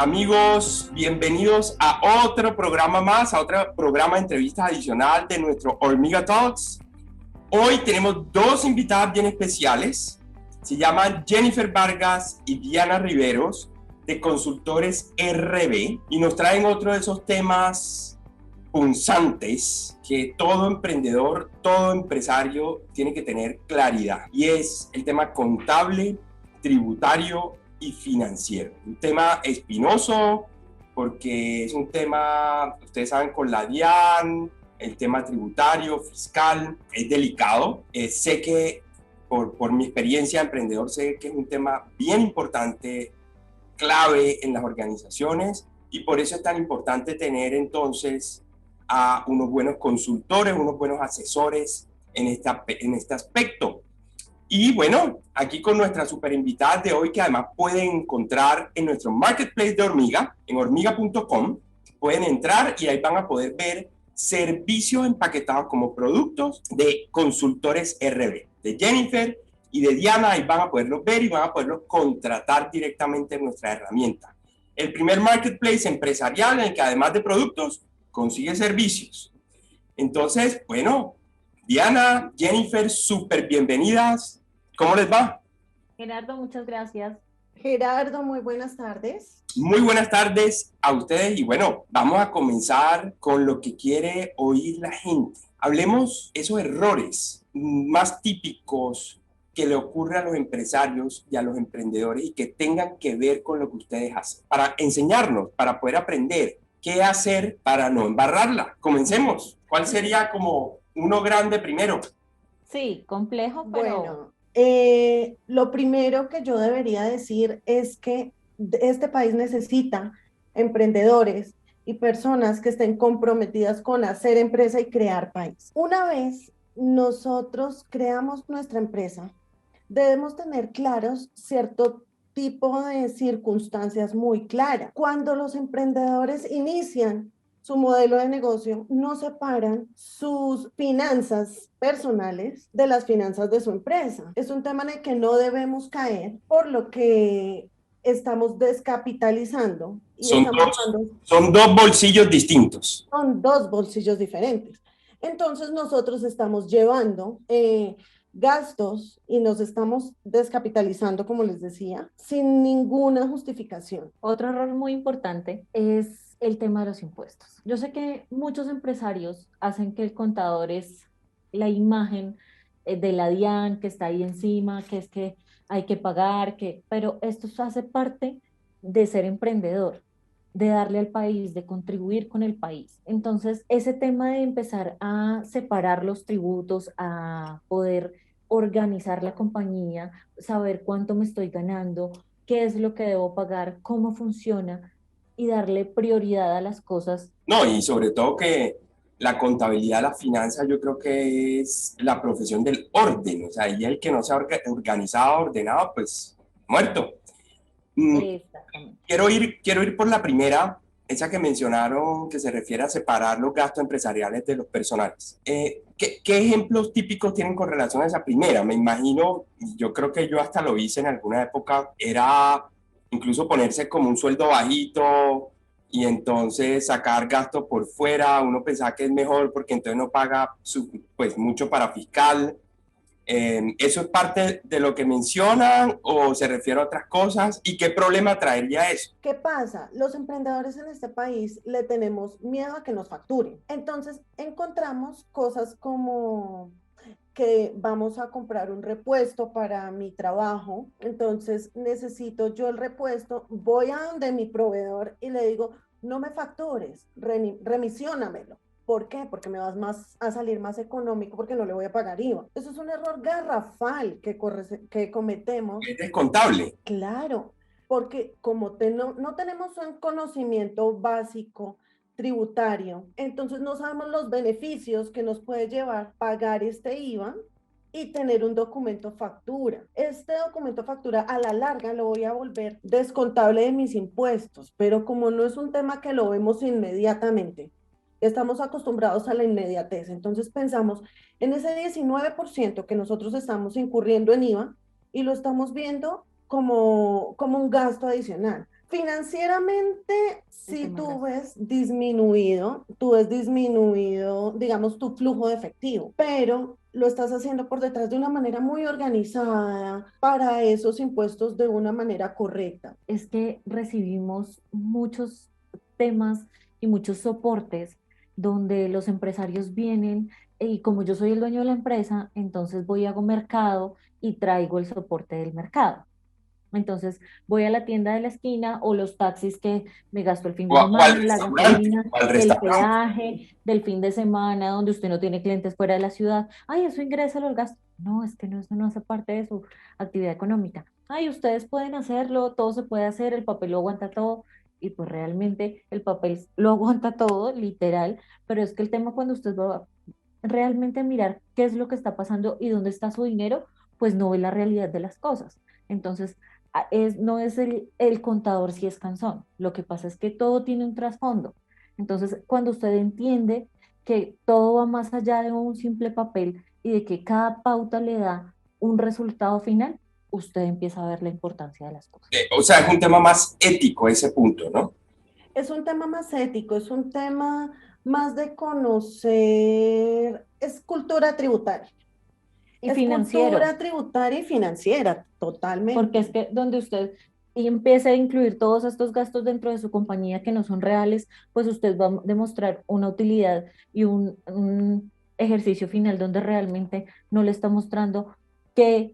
Amigos, bienvenidos a otro programa más, a otro programa de entrevistas adicional de nuestro Hormiga Talks. Hoy tenemos dos invitadas bien especiales. Se llaman Jennifer Vargas y Diana Riveros, de Consultores RB, y nos traen otro de esos temas punzantes que todo emprendedor, todo empresario tiene que tener claridad, y es el tema contable, tributario y financiero. Un tema espinoso porque es un tema, ustedes saben, con la DIAN, el tema tributario, fiscal, es delicado. Sé que por mi experiencia de emprendedor, sé que es un tema bien importante, clave en las organizaciones, y por eso es tan importante tener entonces a unos buenos consultores, unos buenos asesores en este aspecto. Y bueno, aquí con nuestra super invitada de hoy, que además pueden encontrar en nuestro marketplace de Hormiga, en hormiga.com, pueden entrar y ahí van a poder ver servicios empaquetados como productos de Consultores RB, de Jennifer y de Diana. Ahí van a poderlos ver y van a poderlos contratar directamente en nuestra herramienta. El primer marketplace empresarial en el que además de productos, consigue servicios. Entonces, bueno, Diana, Jennifer, súper bienvenidas. ¿Cómo les va? Gerardo, muchas gracias. Gerardo, muy buenas tardes. Muy buenas tardes a ustedes, y bueno, vamos a comenzar con lo que quiere oír la gente. Hablemos esos errores más típicos que le ocurren a los empresarios y a los emprendedores y que tengan que ver con lo que ustedes hacen, para enseñarnos, para poder aprender qué hacer para no embarrarla. Comencemos. ¿Cuál sería como uno grande primero? Sí, complejo, pero Bueno, lo primero que yo debería decir es que este país necesita emprendedores y personas que estén comprometidas con hacer empresa y crear país. Una vez nosotros creamos nuestra empresa, debemos tener claros cierto tipo de circunstancias muy claras. Cuando los emprendedores inician su modelo de negocio, no separan sus finanzas personales de las finanzas de su empresa. Es un tema en el que no debemos caer, por lo que estamos descapitalizando y Son dos bolsillos distintos. Son dos bolsillos diferentes. Entonces nosotros estamos llevando gastos y nos estamos descapitalizando, como les decía, sin ninguna justificación. otro error muy importante es el tema de los impuestos. Yo sé que muchos empresarios hacen que el contador es la imagen de la DIAN que está ahí encima, que es que hay que pagar, pero esto hace parte de ser emprendedor, de darle al país, de contribuir con el país. Entonces, ese tema de empezar a separar los tributos, a poder organizar la compañía, saber cuánto me estoy ganando, qué es lo que debo pagar, cómo funciona y darle prioridad a las cosas. No, y sobre todo que la contabilidad, la finanza, yo creo que es la profesión del orden. O sea, y el que no sea organizado, ordenado, pues muerto. Exactamente. Quiero ir por la primera, esa que mencionaron, que se refiere a separar los gastos empresariales de los personales. ¿Qué ejemplos típicos tienen con relación a esa primera? Me imagino, yo creo que yo hasta lo hice en alguna época, era incluso ponerse como un sueldo bajito y entonces sacar gastos por fuera. Uno pensaba que es mejor porque entonces no paga pues mucho para fiscal. ¿Eso es parte de lo que mencionan o se refiere a otras cosas? ¿Y qué problema traería eso? ¿Qué pasa? Los emprendedores en este país le tenemos miedo a que nos facturen. Entonces encontramos cosas como que vamos a comprar un repuesto para mi trabajo, entonces necesito yo el repuesto, voy a donde mi proveedor y le digo, no me factures, remisiónamelo. ¿Por qué? Porque me vas a salir más económico porque no le voy a pagar IVA. Eso es un error garrafal que cometemos. Es descontable. Claro, porque como no tenemos un conocimiento básico tributario, entonces no sabemos los beneficios que nos puede llevar pagar este IVA y tener un documento factura. Este documento factura a la larga lo voy a volver descontable de mis impuestos, pero como no es un tema que lo vemos inmediatamente, estamos acostumbrados a la inmediatez, entonces pensamos en ese 19% que nosotros estamos incurriendo en IVA y lo estamos viendo como un gasto adicional. Financieramente, si tema tú gracias. ves disminuido, digamos, tu flujo de efectivo, pero lo estás haciendo por detrás de una manera muy organizada para esos impuestos de una manera correcta. Es que recibimos muchos temas y muchos soportes donde los empresarios vienen y como yo soy el dueño de la empresa, entonces voy a hago mercado y traigo el soporte del mercado. Entonces voy a la tienda de la esquina o los taxis que me gasto el fin de O al semana, la restaurante, gasolina, o al el restaurante. peaje del fin de semana donde usted no tiene clientes fuera de la ciudad. Ay, eso ingresa los gastos. No, es que no, eso no hace parte de su actividad económica. Ay, ustedes pueden hacerlo, todo se puede hacer, el papel lo aguanta todo. Y pues realmente el papel lo aguanta todo, literal, pero es que el tema cuando usted va realmente a mirar qué es lo que está pasando y dónde está su dinero, pues no ve la realidad de las cosas. Entonces, no es el contador si es cansón, lo que pasa es que todo tiene un trasfondo. Entonces, cuando usted entiende que todo va más allá de un simple papel y de que cada pauta le da un resultado final, usted empieza a ver la importancia de las cosas. O sea, es un tema más ético ese punto, ¿no? Es un tema más ético, es un tema más de conocer, es cultura tributaria. Y Es financiero, cultura tributaria y financiera, porque es totalmente. que donde usted y empiece a incluir todos estos gastos dentro de su compañía que no son reales, pues usted va a demostrar una utilidad y un ejercicio final donde realmente no le está mostrando qué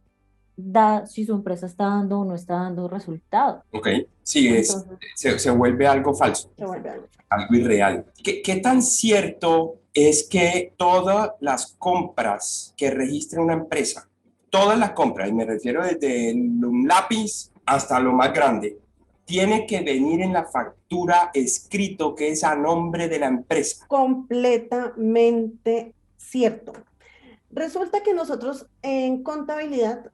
da, si su empresa está dando o no está dando resultado. Ok, sí, Entonces, se vuelve algo falso, Se vuelve algo. algo irreal. ¿Qué tan cierto es que todas las compras que registra una empresa, todas las compras, y me refiero desde un lápiz hasta lo más grande, tiene que venir en la factura escrito que es a nombre de la empresa? Completamente cierto. Resulta que nosotros en contabilidad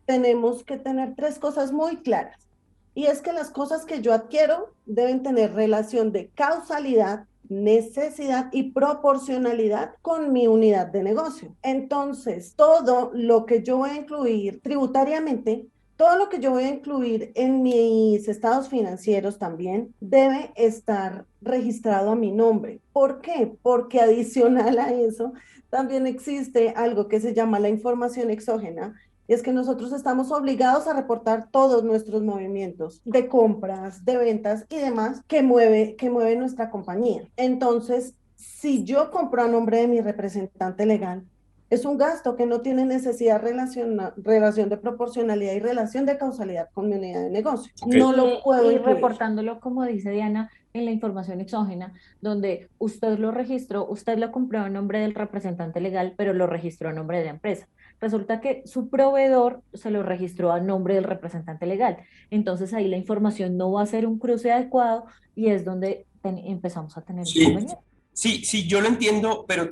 tenemos que tener tres cosas muy claras. Y es que las cosas que yo adquiero deben tener relación de causalidad, necesidad y proporcionalidad con mi unidad de negocio. Entonces, todo lo que yo voy a incluir tributariamente, todo lo que yo voy a incluir en mis estados financieros también debe estar registrado a mi nombre. ¿Por qué? Porque adicional a eso, también existe algo que se llama la información exógena, y es que nosotros estamos obligados a reportar todos nuestros movimientos de compras, de ventas y demás que mueve nuestra compañía. Entonces, si yo compro a nombre de mi representante legal, es un gasto que no tiene necesidad relación de proporcionalidad y relación de causalidad con mi unidad de negocio. Okay. No lo puedo y incluir. reportándolo, como dice Diana, en la información exógena, donde usted lo registró, usted lo compró a nombre del representante legal, pero lo registró a nombre de la empresa. Resulta que su proveedor se lo registró a nombre del representante legal. Entonces ahí la información no va a ser un cruce adecuado y es donde empezamos a tener Sí, inconvenientes. sí, sí, yo lo entiendo, pero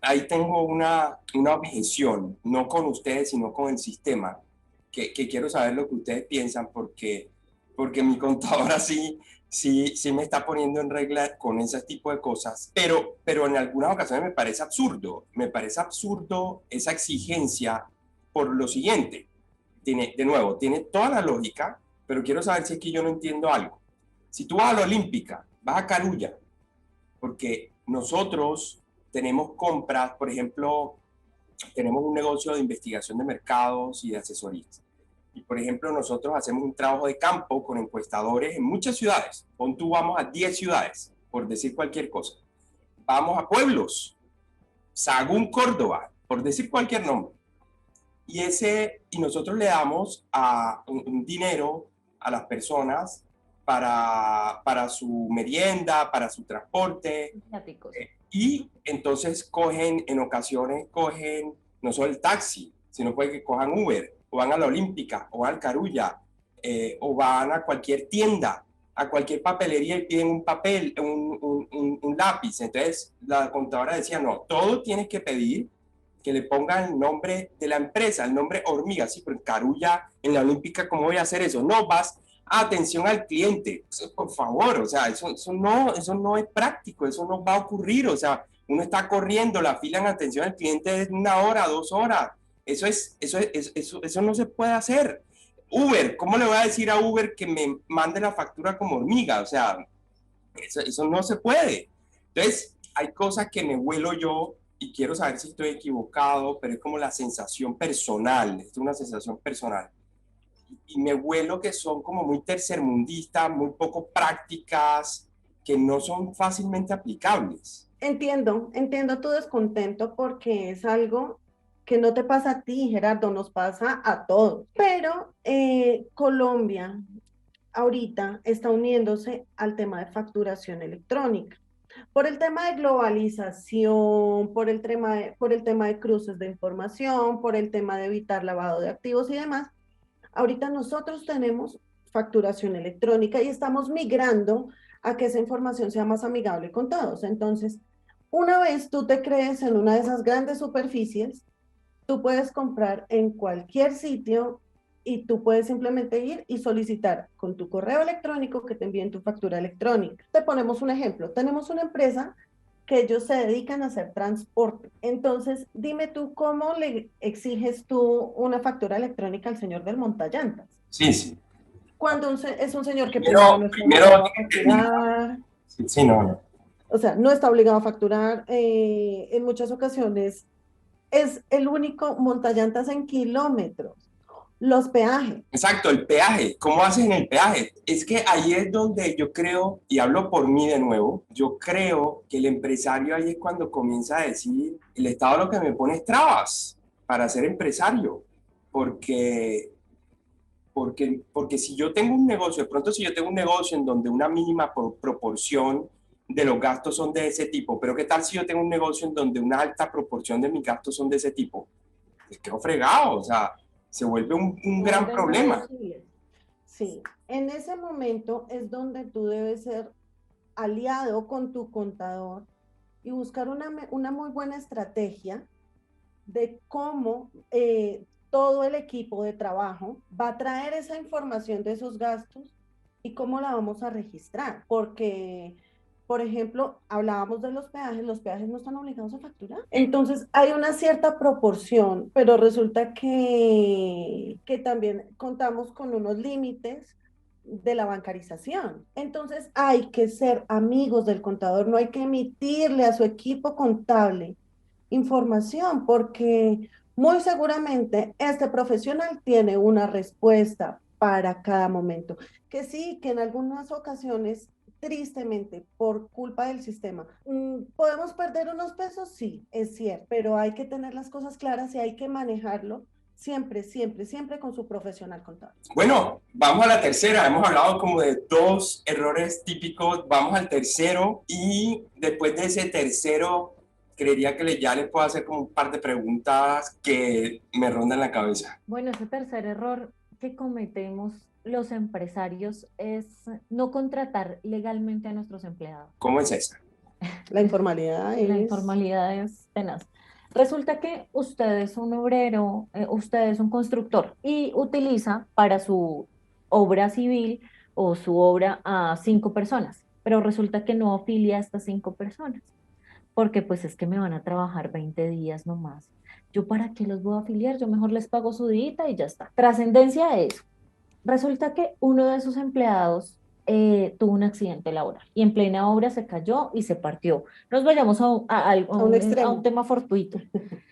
ahí tengo una objeción, no con ustedes, sino con el sistema, que quiero saber lo que ustedes piensan, porque mi contadora sí me está poniendo en regla con ese tipo de cosas, pero en algunas ocasiones me parece absurdo esa exigencia por lo siguiente. De nuevo, tiene toda la lógica, pero quiero saber si es que yo no entiendo algo. Si tú vas a la Olímpica, vas a Carulla, porque nosotros tenemos compras, por ejemplo, tenemos un negocio de investigación de mercados y de asesorías. Y, por ejemplo, nosotros hacemos un trabajo de campo con encuestadores en muchas ciudades. Pon tú, vamos a 10 ciudades, por decir cualquier cosa. Vamos a pueblos, Sagún, Córdoba, por decir cualquier nombre. Y nosotros le damos un dinero a las personas para su merienda, para su transporte. Viáticos. Y entonces en ocasiones cogen no solo el taxi, sino puede que cojan Uber, o van a la Olímpica, o al Carulla, o van a cualquier tienda, a cualquier papelería y piden un papel, un lápiz. Entonces la contadora decía, no, todo tienes que pedir que le pongan el nombre de la empresa, el nombre hormiga. Sí, pero en Carulla, en la Olímpica, ¿cómo voy a hacer eso? No, vas atención al cliente, por favor, o sea, eso no es práctico, eso no va a ocurrir, o sea, uno está corriendo, la fila en atención al cliente es 1 hora, 2 horas, eso no se puede hacer. Uber, ¿cómo le voy a decir a Uber que me mande la factura como hormiga? O sea, eso no se puede. Entonces, hay cosas que me huelo yo y quiero saber si estoy equivocado, pero es como la sensación personal, es una sensación personal. Y me huelo que son como muy tercermundistas, muy poco prácticas, que no son fácilmente aplicables. Entiendo tu descontento porque es algo que no te pasa a ti, Gerardo, nos pasa a todos. Pero Colombia ahorita está uniéndose al tema de facturación electrónica. Por el tema de globalización, por el tema de cruces de información, por el tema de evitar lavado de activos y demás, ahorita nosotros tenemos facturación electrónica y estamos migrando a que esa información sea más amigable con todos. Entonces, una vez tú te crees en una de esas grandes superficies, tú puedes comprar en cualquier sitio y tú puedes simplemente ir y solicitar con tu correo electrónico que te envíen tu factura electrónica. Te ponemos un ejemplo. Tenemos una empresa que ellos se dedican a hacer transporte. Entonces, dime tú cómo le exiges tú una factura electrónica al señor del montallantas. Sí, sí. Cuando es un señor que primero Primero, no está primero obligado a tiene que venir. facturar, Sí, sí, no, no. o sea, no está obligado a facturar, en muchas ocasiones es el único montallantas en kilómetros. Los peajes. Exacto, el peaje. ¿Cómo haces en el peaje? Es que ahí es donde yo creo, y hablo por mí de nuevo, yo creo que el empresario ahí es cuando comienza a decir, el Estado lo que me pone es trabas para ser empresario, porque, porque si yo tengo un negocio, de pronto si yo tengo un negocio en donde una mínima proporción de los gastos son de ese tipo, pero ¿qué tal si yo tengo un negocio en donde una alta proporción de mis gastos son de ese tipo? Pues quedo fregado, o sea, se vuelve un gran problema. Sí, en ese momento es donde tú debes ser aliado con tu contador y buscar una muy buena estrategia de cómo todo el equipo de trabajo va a traer esa información de esos gastos y cómo la vamos a registrar, porque, por ejemplo, hablábamos de los peajes no están obligados a facturar. Entonces, hay una cierta proporción, pero resulta que también contamos con unos límites de la bancarización. Entonces, hay que ser amigos del contador, no hay que emitirle a su equipo contable información, porque muy seguramente este profesional tiene una respuesta para cada momento. Que sí, que en algunas ocasiones, tristemente, por culpa del sistema, podemos perder unos pesos, sí, es cierto, pero hay que tener las cosas claras y hay que manejarlo siempre, siempre, siempre con su profesional contable. Bueno, vamos a la tercera. Hemos hablado como de dos errores típicos. Vamos al tercero y después de ese tercero, creería que ya le puedo hacer como un par de preguntas que me rondan la cabeza. Bueno, ese tercer error que cometemos los empresarios es no contratar legalmente a nuestros empleados. ¿Cómo es esa? La informalidad La informalidad es tenaz. Resulta que usted es un obrero, usted es un constructor y utiliza para su obra civil o su obra a 5 personas, pero resulta que no afilia a estas 5 personas, porque pues es que me van a trabajar 20 días nomás. ¿Yo para qué los voy a afiliar? Yo mejor les pago su dita y ya está. Trascendencia de eso. Resulta que uno de sus empleados tuvo un accidente laboral y en plena obra se cayó y se partió. No nos vayamos a un tema fortuito,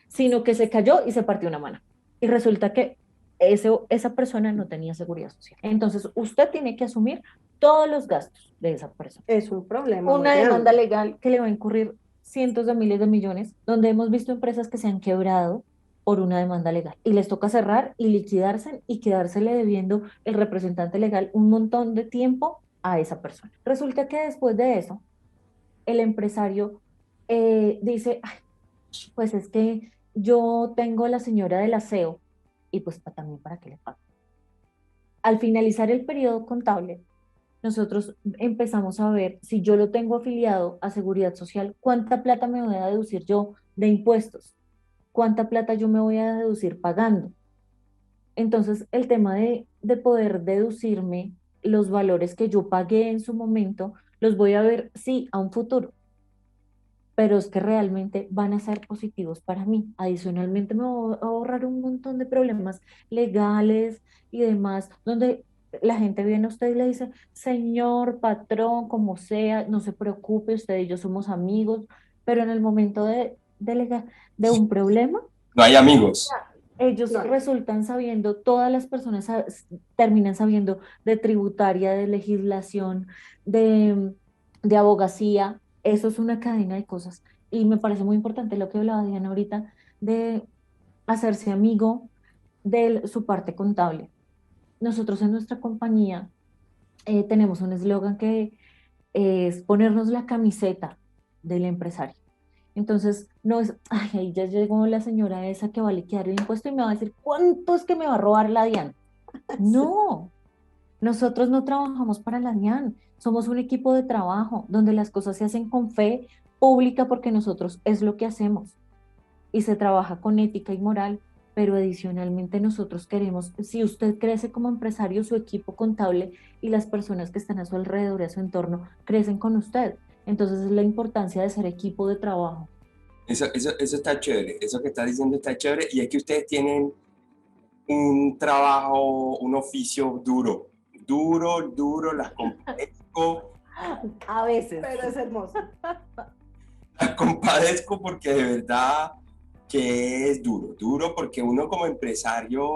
sino que se cayó y se partió una mano. Y resulta que esa persona no tenía seguridad social. Entonces, usted tiene que asumir todos los gastos de esa persona. es un problema. Una demanda legal que le va a incurrir cientos de miles de millones, donde hemos visto empresas que se han quebrado por una demanda legal y les toca cerrar y liquidarse y quedársele debiendo el representante legal un montón de tiempo a esa persona. Resulta que después de eso, el empresario dice, "Ay, pues es que yo tengo la señora del aseo y pues también para qué le pago". Al finalizar el periodo contable, nosotros empezamos a ver si yo lo tengo afiliado a Seguridad Social, cuánta plata me voy a deducir yo de impuestos, cuánta plata yo me voy a deducir pagando. Entonces, el tema de poder deducirme los valores que yo pagué en su momento, los voy a ver, sí, a un futuro, pero es que realmente van a ser positivos para mí. Adicionalmente me voy a ahorrar un montón de problemas legales y demás, donde la gente viene a usted y le dice, señor patrón, como sea, no se preocupe, usted y yo somos amigos, pero en el momento de un problema, No hay amigos. ellos No, resultan sabiendo, todas las personas terminan sabiendo de tributaria, de legislación, de, de abogacía. Eso es una cadena de cosas. Y me parece muy importante lo que hablaba Diana ahorita de hacerse amigo de su parte contable. Nosotros en nuestra compañía tenemos un eslogan que es ponernos la camiseta del empresario. Entonces, no es, ay, ahí ya llegó la señora esa que va a liquidar el impuesto y me va a decir, ¿cuánto es que me va a robar la DIAN? sí. No, nosotros no trabajamos para la DIAN, somos un equipo de trabajo donde las cosas se hacen con fe pública porque nosotros es lo que hacemos y se trabaja con ética y moral, pero adicionalmente nosotros queremos, si usted crece como empresario, su equipo contable y las personas que están a su alrededor y a su entorno crecen con usted. Entonces es la importancia de ser equipo de trabajo. Eso está chévere, eso que está diciendo está chévere, y es que ustedes tienen un trabajo, un oficio duro, duro, duro, A veces. Pero es hermoso. las compadezco porque de verdad que es duro, duro porque uno como empresario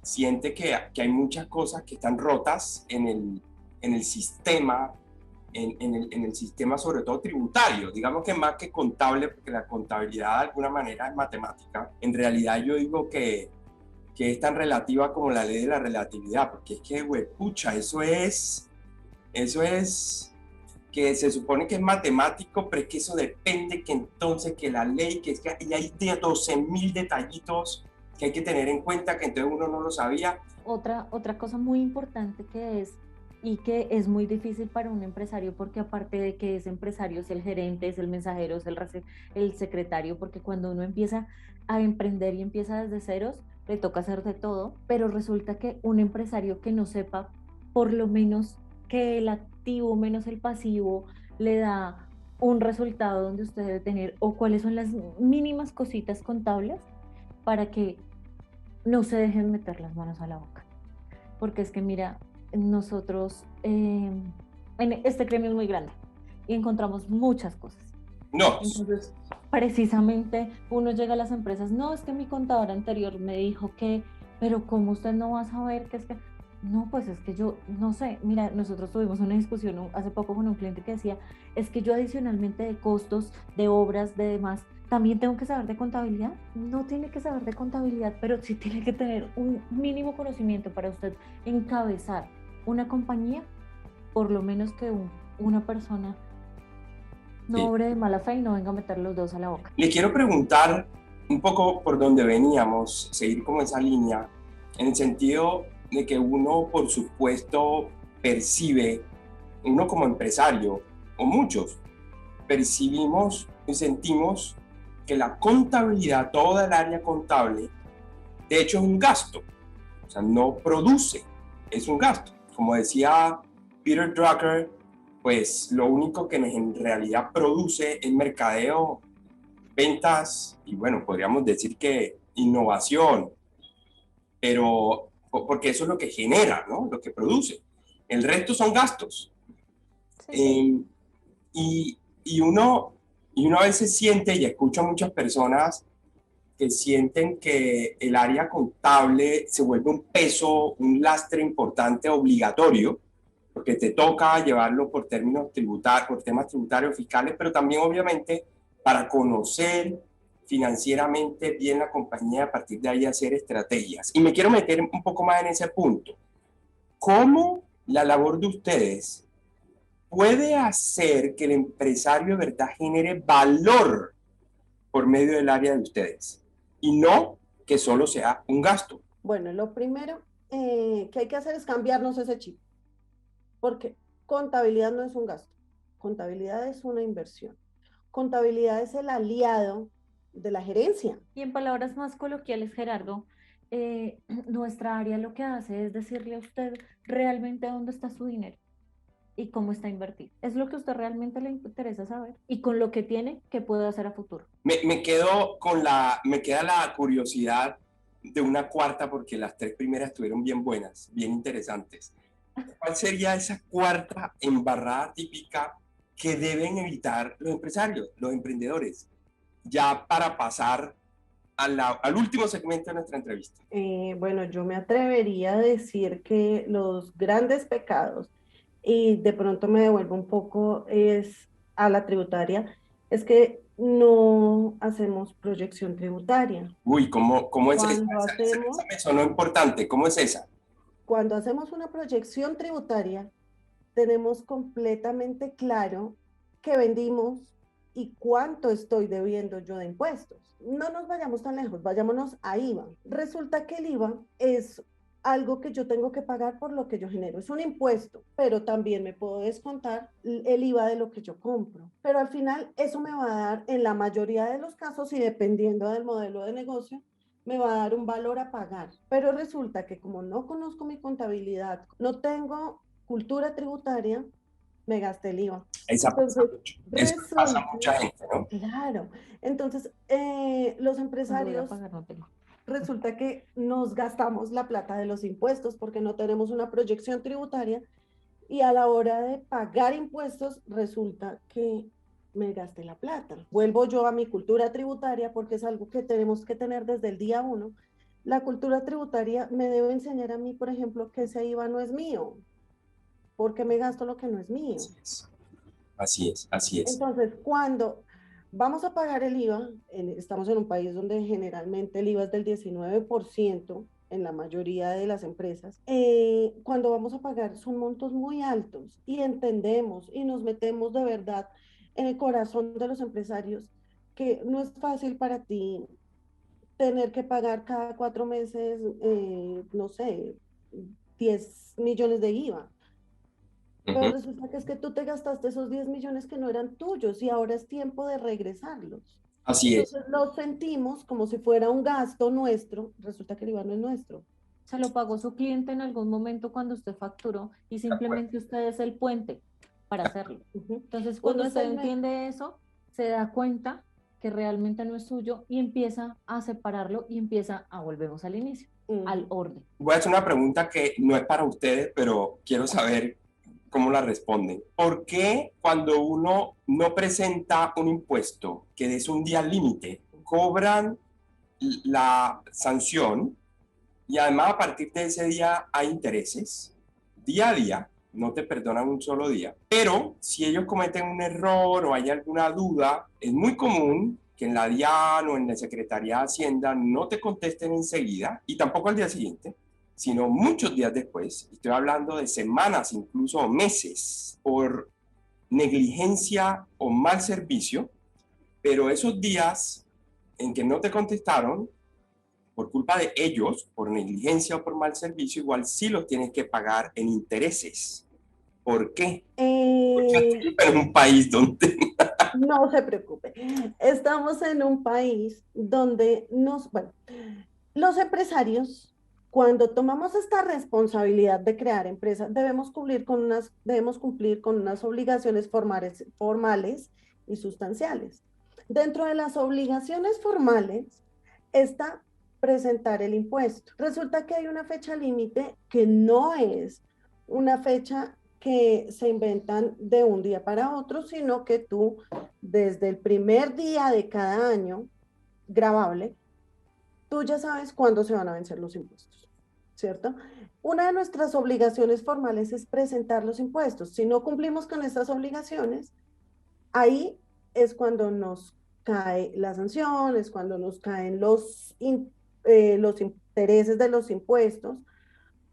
siente que hay muchas cosas que están rotas en el sistema, en el sistema sobre todo tributario, digamos que más que contable, porque la contabilidad de alguna manera es matemática, en realidad yo digo que es tan relativa como la ley de la relatividad, porque es que, güey, pucha, eso es que se supone que es matemático, pero es que eso depende, que entonces, que la ley, que es que y hay de 12.000 detallitos que hay que tener en cuenta, que entonces uno no lo sabía. Otra cosa muy importante que es y que es muy difícil para un empresario porque aparte de que es empresario, es el gerente, es el mensajero, es el secretario, porque cuando uno empieza a emprender y empieza desde ceros, le toca hacer de todo, pero resulta que un empresario que no sepa por lo menos que el activo menos el pasivo le da un resultado donde usted debe tener o cuáles son las mínimas cositas contables para que no se dejen meter las manos a la boca. Porque es que mira, nosotros, en este gremio es muy grande y encontramos muchas cosas. No, Entonces, precisamente uno llega a las empresas, no, es que mi contador anterior me dijo que, pero ¿cómo usted no va a saber que es que? No, pues es que yo, no sé, mira, nosotros tuvimos una discusión hace poco con un cliente que decía, es que yo adicionalmente de costos, de obras, de demás, también tengo que saber de contabilidad. No tiene que saber de contabilidad, pero sí tiene que tener un mínimo conocimiento para usted encabezar una compañía, por lo menos que una persona no sí. obre de mala fe y no venga a meter los dedos a la boca. Le quiero preguntar un poco por dónde veníamos, seguir como esa línea, en el sentido de que uno, por supuesto, percibe, uno como empresario, o muchos, percibimos y sentimos que la contabilidad, toda el área contable, de hecho es un gasto, o sea, no produce, es un gasto. Como decía Peter Drucker, pues lo único que en realidad produce es mercadeo, ventas y bueno, podríamos decir que innovación, pero porque eso es lo que genera, ¿no? Lo que produce. El resto son gastos. Sí. Eh, y, y, uno, y uno a veces siente, y escucho a muchas personas que sienten que el área contable se vuelve un peso, un lastre importante, obligatorio, porque te toca llevarlo por términos tributarios, por temas tributarios, fiscales, pero también obviamente para conocer financieramente bien la compañía, a partir de ahí hacer estrategias. Y me quiero meter un poco más en ese punto. ¿Cómo la labor de ustedes puede hacer que el empresario de verdad genere valor por medio del área de ustedes y no que solo sea un gasto? Bueno, lo primero que hay que hacer es cambiarnos ese chip, porque contabilidad no es un gasto, contabilidad es una inversión. Contabilidad es el aliado de la gerencia. Y en palabras más coloquiales, Gerardo, nuestra área lo que hace es decirle a usted realmente dónde está su dinero. y cómo está invertido. Es lo que a usted realmente le interesa saber y con lo que tiene, qué puede hacer a futuro. Me queda la curiosidad de una cuarta porque las tres primeras estuvieron bien buenas, bien interesantes. ¿Cuál sería esa cuarta embarrada típica que deben evitar los empresarios, los emprendedores? Ya para pasar al último segmento de nuestra entrevista. Bueno, yo me atrevería a decir que los grandes pecados, y de pronto me devuelvo un poco es a la tributaria, es que no hacemos proyección tributaria. Uy, ¿cómo es esa? Cuando Esa hacemos, me sonó importante. ¿Cómo es esa? cuando hacemos una proyección tributaria, tenemos completamente claro qué vendimos y cuánto estoy debiendo yo de impuestos. No nos vayamos tan lejos, vayámonos a IVA. Resulta que el IVA es algo que yo tengo que pagar por lo que yo genero. Es un impuesto, pero también me puedo descontar el IVA de lo que yo compro. Pero al final eso me va a dar, en la mayoría de los casos y dependiendo del modelo de negocio, me va a dar un valor a pagar. Pero resulta que como no conozco mi contabilidad, no tengo cultura tributaria, me gasté el IVA. Esa pasa Entonces, mucho. Eso pasa a resulta, mucha gente, ¿no? claro, entonces los Cuando voy a empresarios pagar, no tengo. resulta que nos gastamos la plata de los impuestos porque no tenemos una proyección tributaria y a la hora de pagar impuestos resulta que me gasté la plata. Vuelvo yo a mi cultura tributaria porque es algo que tenemos que tener desde el día uno. La cultura tributaria me debe enseñar a mí, por ejemplo, que ese IVA no es mío, porque me gasto lo que no es mío. Así es. Así es, así es. Entonces, cuando vamos a pagar el IVA, estamos en un país donde generalmente el IVA es del 19% en la mayoría de las empresas, cuando vamos a pagar son montos muy altos y entendemos y nos metemos de verdad en el corazón de los empresarios que no es fácil para ti tener que pagar cada 4 meses, no sé, 10 millones de IVA. Pero Ujú. resulta que es que tú te gastaste esos 10 millones que no eran tuyos y ahora es tiempo de regresarlos. Así es. Entonces lo sentimos como si fuera un gasto nuestro, resulta que el IVA no es nuestro. Se lo pagó su cliente en algún momento cuando usted facturó y De acuerdo. simplemente usted es el puente para hacerlo. Ujú. Entonces, cuando Uno es usted el me entiende eso, se da cuenta que realmente no es suyo y empieza a separarlo y empieza a, volvemos al inicio, al Ujú. orden. Voy a hacer una pregunta que no es para ustedes, pero quiero saber cómo la responden. ¿Por qué cuando uno no presenta un impuesto que es un día límite, cobran la sanción y además a partir de ese día hay intereses día a día? No te perdonan un solo día. Pero si ellos cometen un error o hay alguna duda, es muy común que en la DIAN o en la Secretaría de Hacienda no te contesten enseguida y tampoco al día siguiente, sino muchos días después. Estoy hablando de semanas, incluso meses, por negligencia o mal servicio, pero esos días en que no te contestaron, por culpa de ellos, por negligencia o por mal servicio, igual sí los tienes que pagar en intereses. ¿Por qué? Porque Eh, estoy en un país donde... no se preocupe. Estamos en un país donde bueno, los empresarios, cuando tomamos esta responsabilidad de crear empresas, debemos cumplir con unas obligaciones formales y sustanciales. Dentro de las obligaciones formales está presentar el impuesto. Resulta que hay una fecha límite que no es una fecha que se inventan de un día para otro, sino que tú desde el primer día de cada año grabable, tú ya sabes cuándo se van a vencer los impuestos, ¿cierto? Una de nuestras obligaciones formales es presentar los impuestos. Si no cumplimos con estas obligaciones, ahí es cuando nos cae la sanción, es cuando nos caen los intereses de los impuestos,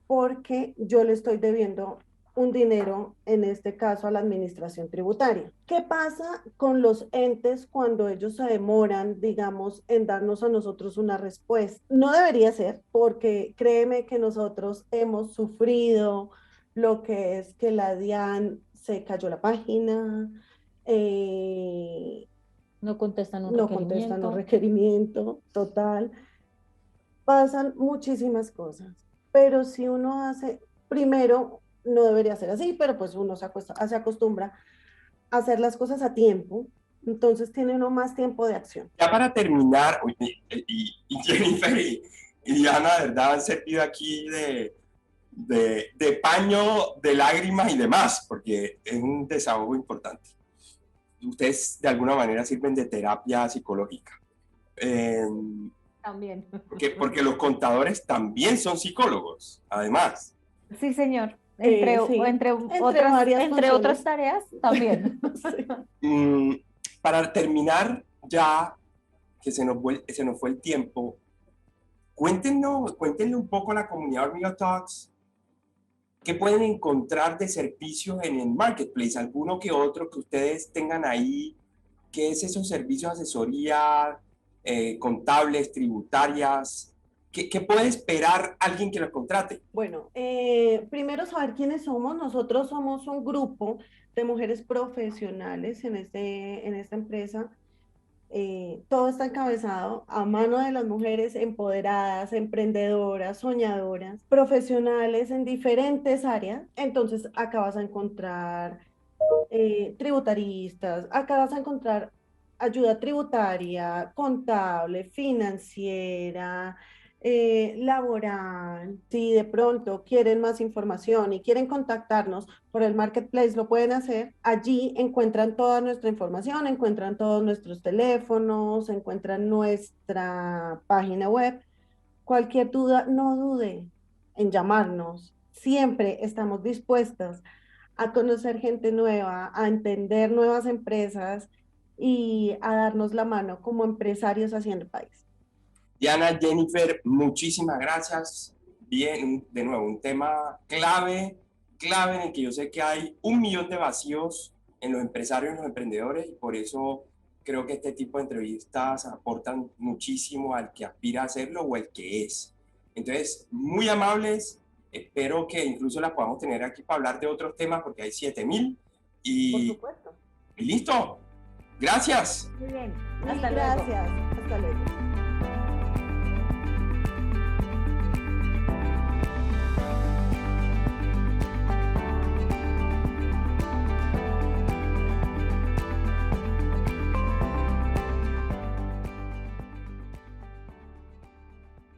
porque yo le estoy debiendo un dinero, en este caso a la administración tributaria. ¿Qué pasa con los entes cuando ellos se demoran, digamos, en darnos a nosotros una respuesta? No debería ser, porque créeme que nosotros hemos sufrido lo que es que la DIAN se cayó la página, No contestan un no contestan los requerimiento. requerimientos, total. Pasan muchísimas cosas, pero si uno hace, primero, no debería ser así, pero pues uno se acostumbra a hacer las cosas a tiempo, entonces tiene uno más tiempo de acción. Ya para terminar, oye, y Jennifer y Diana, de verdad, han servido aquí de paño, de lágrimas y demás, porque es un desahogo importante. Ustedes de alguna manera sirven de terapia psicológica. También. Porque los contadores también son psicólogos, además. Sí, señor. Sí, Entre otras tareas también. Sí. Para terminar, ya que se nos fue el tiempo, cuéntenle un poco a la comunidad Hormiga Talks qué pueden encontrar de servicios en el marketplace, alguno que otro que ustedes tengan ahí, qué es esos servicios de asesoría, contables, tributarias. ¿Qué puede esperar alguien que los contrate? Bueno, primero saber quiénes somos. Nosotros somos un grupo de mujeres profesionales en esta empresa. Todo está encabezado a mano de las mujeres empoderadas, emprendedoras, soñadoras, profesionales en diferentes áreas. Entonces, acá vas a encontrar tributaristas, acá vas a encontrar ayuda tributaria, contable, financiera, laboral. Si de pronto quieren más información y quieren contactarnos por el marketplace, lo pueden hacer. Allí encuentran toda nuestra información, encuentran todos nuestros teléfonos, encuentran nuestra página web. Cualquier duda, no dude en llamarnos. Siempre estamos dispuestas a conocer gente nueva, a entender nuevas empresas y a darnos la mano como empresarios haciendo el país. Diana, Jennifer, muchísimas gracias. Bien, de nuevo, un tema clave en el que yo sé que hay 1.000.000 de vacíos en los empresarios y los emprendedores, y por eso creo que este tipo de entrevistas aportan muchísimo al que aspira a hacerlo o el que es. Entonces, muy amables, espero que incluso las podamos tener aquí para hablar de otros temas, porque hay 7.000. Por supuesto. Y listo. Gracias. Muy bien. Hasta luego. Gracias. Hasta luego.